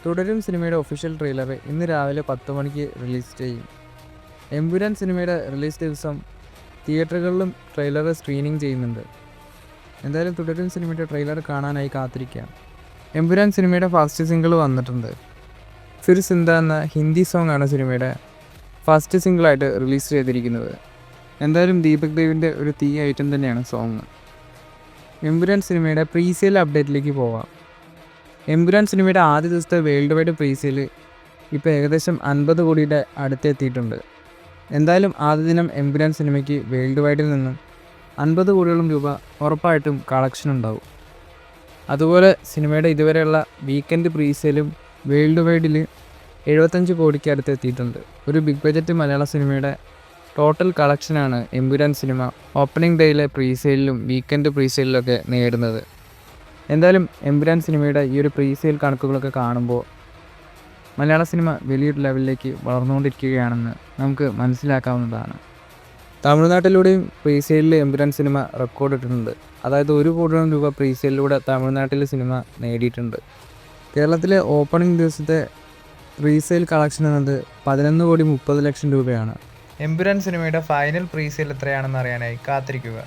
തുടരും സിനിമയുടെ official trailer ഇന്ന് രാവിലെ 10 മണിക്ക് റിലീസ് ചെയ്യും. എമ്പുരാൻ സിനിമയുടെ റിലീസ് ദിവസം തിയേറ്ററുകളിലും ട്രെയിലർ സ്ക്രീനിങ് ചെയ്യുന്നുണ്ട്. എന്തായാലും തുടരും സിനിമയുടെ ട്രെയിലർ കാണാനായി കാത്തിരിക്കാം. എമ്പുരാൻ സിനിമയുടെ ഫസ്റ്റ് സിംഗിൾ വന്നിട്ടുണ്ട്. ഫിർ സിന്ദ എന്ന ഹിന്ദി സോങ് ആണ് സിനിമയുടെ ഫസ്റ്റ് സിംഗിളായിട്ട് റിലീസ് ചെയ്തിരിക്കുന്നത്. എന്തായാലും ദീപക് ദേവിൻ്റെ ഒരു തീ ഐറ്റം തന്നെയാണ് സോങ്. എമ്പുരാൻ സിനിമയുടെ പ്രീസെയിൽ അപ്ഡേറ്റിലേക്ക് പോവാം. എമ്പുരാൻ സിനിമയുടെ ആദ്യ ദിവസത്തെ വേൾഡ് വൈഡ് പ്രീസെയിൽ ഇപ്പോൾ ഏകദേശം 50 കോടിയുടെ അടുത്തെത്തിയിട്ടുണ്ട്. എന്തായാലും ആദ്യ ദിനം എമ്പുരാൻ സിനിമയ്ക്ക് വേൾഡ് വൈഡിൽ നിന്നും 50 കോടിയോളം രൂപ ഉറപ്പായിട്ടും കളക്ഷൻ ഉണ്ടാവും. അതുപോലെ സിനിമയുടെ ഇതുവരെയുള്ള വീക്കെൻഡ് പ്രീസെയിലും വേൾഡ് വൈഡിൽ 75 കോടിക്ക് അടുത്തെത്തിയിട്ടുണ്ട്. ഒരു ബിഗ് ബഡ്ജറ്റ് മലയാള സിനിമയുടെ ടോട്ടൽ കളക്ഷനാണ് എമ്പുരാൻ സിനിമ ഓപ്പണിംഗ് ഡേയിലെ പ്രീസെയിലും വീക്കെൻഡ് പ്രീസെയിലൊക്കെ നേടുന്നത്. എന്തായാലും എമ്പുരാൻ സിനിമയുടെ ഈ ഒരു പ്രീസെയിൽ കണക്കുകളൊക്കെ കാണുമ്പോൾ മലയാള സിനിമ വലിയൊരു ലെവലിലേക്ക് വളർന്നുകൊണ്ടിരിക്കുകയാണെന്ന് നമുക്ക് മനസ്സിലാക്കാവുന്നതാണ്. തമിഴ്നാട്ടിലൂടെയും പ്രീസെയിലിൽ എമ്പുരാൻ സിനിമ റെക്കോർഡ് ഇട്ടിട്ടുണ്ട്. അതായത് 1 കോടിയോളം രൂപ പ്രീസെയിലൂടെ തമിഴ്നാട്ടിൽ സിനിമ നേടിയിട്ടുണ്ട്. കേരളത്തിലെ ഓപ്പണിംഗ് ദിവസത്തെ പ്രീസെയിൽ കളക്ഷൻ എന്നത് 11 കോടി 30 ലക്ഷം രൂപയാണ്. എമ്പുരാൻ സിനിമയുടെ ഫൈനൽ പ്രീസെയിൽ എത്രയാണെന്ന് അറിയാനായി കാത്തിരിക്കുക.